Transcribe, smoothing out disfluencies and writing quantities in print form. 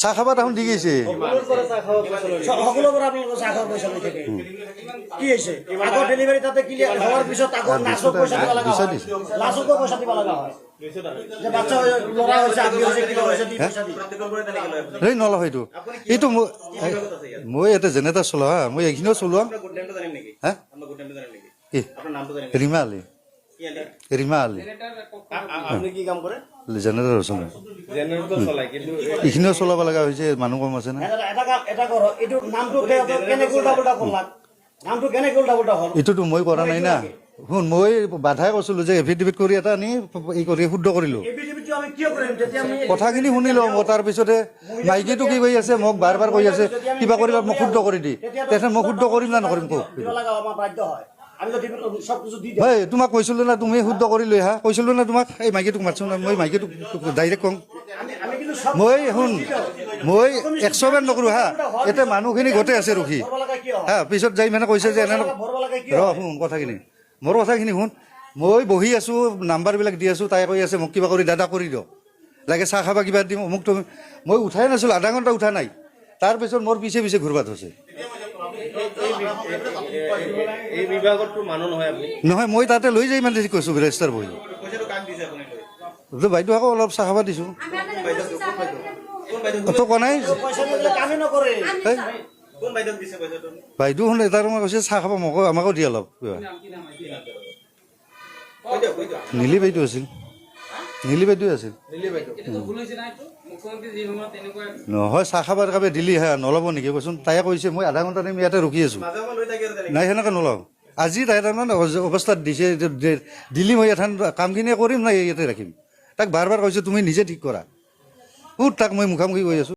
চাহ খাব তাহোন দি গৈছে নলওঁ সেইটো এইটো মই এটা জেনেৰেটাৰ চলোৱা হা মই এইখিনিও চলোৱা হা কি ৰীমা আলী ৰীমা আলী জেনেৰেটাৰ চলাই এইখিনিও চলাব লগা হৈছে মানুহ কম আছে না এইটোতো মই কৰা নাই না শুন মই বাধাই কৈছিলো যে এফিডেভিট কৰি এটা আনি এই কৰি শুদ্ধ কৰিলো কথাখিনি শুনি লওঁ মই তাৰপিছতে মাইকীটো কি কৈ আছে মোক বাৰ বাৰ কৈ আছে কিবা কৰিলে মোক শুদ্ধ কৰি দি তাৰপিছত মই শুদ্ধ কৰিম না নকৰিম কওক হয় তোমাক কৈছিলো না তুমি শুদ্ধ কৰি লৈ হা কৈছিলো না তোমাক এই মাইকীটোক মাতছো না মই মাইকীটোক ডাইৰেক্ট কওঁ মই শুন মই 100 বাৰ নকৰোঁ হা এতিয়া মানুহখিনি গোটেই আছে ৰখি হা পিছত যাই মানে কৈছে যে এনে ৰ শুন কথাখিনি মোৰ কথাখিনি শুন মই বহি আছোঁ নাম্বাৰবিলাক দি আছোঁ তাই কৈ আছে মোক কিবা কৰি দাদা কৰি দিয়ক লাগে চাহ খাবা কিবা দিম মোক তুমি মই উঠাই নাছিলোঁ আধা ঘণ্টা উঠা নাই তাৰপিছত মোৰ পিছে পিছে ঘূৰবাত হৈছে নহয় মই তাতে লৈ যাই মানে কৈছোঁ ৰেজিষ্টাৰ বহি বাইদেউ আকৌ অলপ চাহ খাব দিছোঁ তো কোৱা নাই বাইদেউ শুন এটা ৰুমত কৈছে চাহ খাব মোক আমাকো দিয়ে অলপ নীলি বাইদেউ আছিল নীলি বাইদেউ আছিল নহয় চাহ খাবৰ কাপে দিলি হা নল'ব নেকি কৈছোন তাই কৈছে মই আধা ঘণ্টা টাইম ইয়াতে ৰখি আছোঁ নাই সেনেকৈ নলওঁ আজি তাই তাৰমানে অৱস্থাত দিছে দিলি মই এঠান কামখিনি কৰিম নাই ইয়াতে ৰাখিম তাক বাৰ বাৰ কৈছোঁ তুমি নিজে ঠিক কৰা ক'ত তাক মই মুখামুখি কৈ আছোঁ